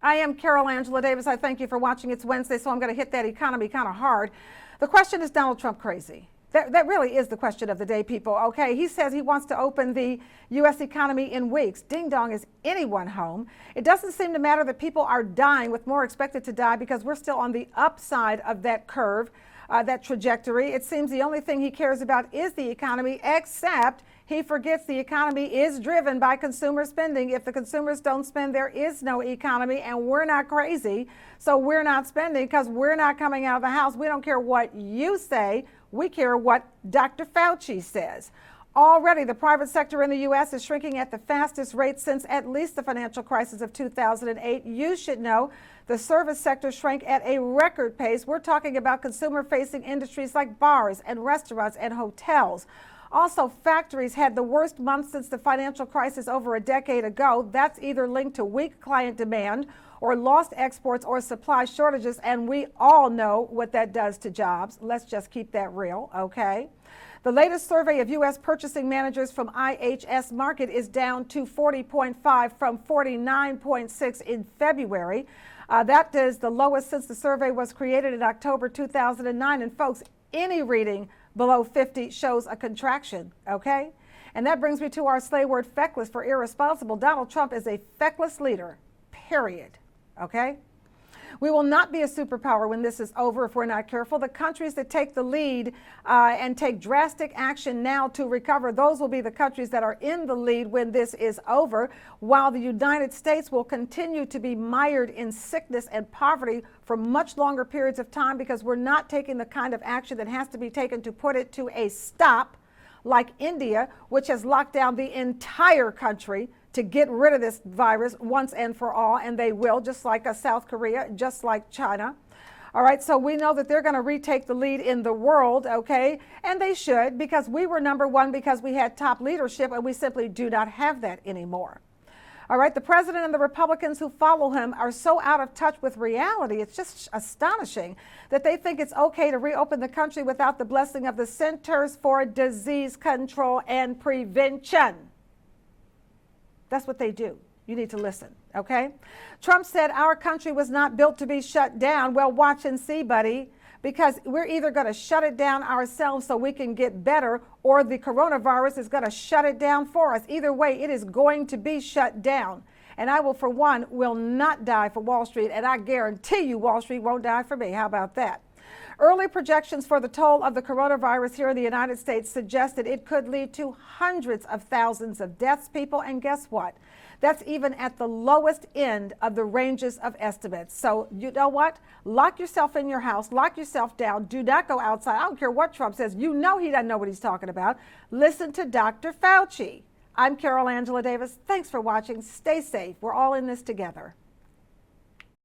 I am Carol Angela Davis. I thank you for watching. It's Wednesday, so I'm going to hit that economy kind of hard. The question is Donald Trump crazy? That really is the question of the day, people. Okay, he says he wants to open the U.S. economy in weeks. Ding dong, is anyone home? It doesn't seem to matter that people are dying, with more expected to die, because we're still on the upside of that curve, that trajectory. It seems the only thing he cares about is the economy, except he forgets the economy is driven by consumer spending. If the consumers don't spend, there is no economy, and we're not crazy. So we're not spending because we're not coming out of the house. We don't care what you say. We care what Dr. Fauci says. Already, the private sector in the U.S. is shrinking at the fastest rate since at least the financial crisis of 2008. You should know the service sector shrank at a record pace. We're talking about consumer-facing industries like bars and restaurants and hotels. Also, factories had the worst month since the financial crisis over a decade ago. That's either linked to weak client demand or lost exports or supply shortages, and we all know what that does to jobs. Let's just keep that real, okay? The latest survey of U.S. purchasing managers from IHS Markit is down to 40.5 from 49.6 in February. That is the lowest since the survey was created in October 2009. And folks, any reading below 50 shows a contraction, okay? And that brings me to our slay word, feckless, for irresponsible. Donald Trump is a feckless leader, period, okay? We will not be a superpower when this is over if we're not careful. The countries that take the lead and take drastic action now to recover, those will be the countries that are in the lead when this is over, while the United States will continue to be mired in sickness and poverty for much longer periods of time, because we're not taking the kind of action that has to be taken to put it to a stop, like India, which has locked down the entire country to get rid of this virus once and for all, and they will, just like South Korea, just like China. All right, so we know that they're going to retake the lead in the world, okay? And they should, because we were number one because we had top leadership, and we simply do not have that anymore. All right, the president and the Republicans who follow him are so out of touch with reality. It's just astonishing that they think it's okay to reopen the country without the blessing of the Centers for Disease Control and Prevention. That's what they do. You need to listen, okay? Trump said our country was not built to be shut down. Well, watch and see, buddy, because we're either going to shut it down ourselves so we can get better, or the coronavirus is going to shut it down for us. Either way, it is going to be shut down. And I will, for one, will not die for Wall Street, and I guarantee you Wall Street won't die for me. How about that? Early projections for the toll of the coronavirus here in the United States suggested it could lead to hundreds of thousands of deaths, people. And guess what? That's even at the lowest end of the ranges of estimates. So you know what? Lock yourself in your house. Lock yourself down. Do not go outside. I don't care what Trump says. You know he doesn't know what he's talking about. Listen to Dr. Fauci. I'm Carol Angela Davis. Thanks for watching. Stay safe. We're all in this together.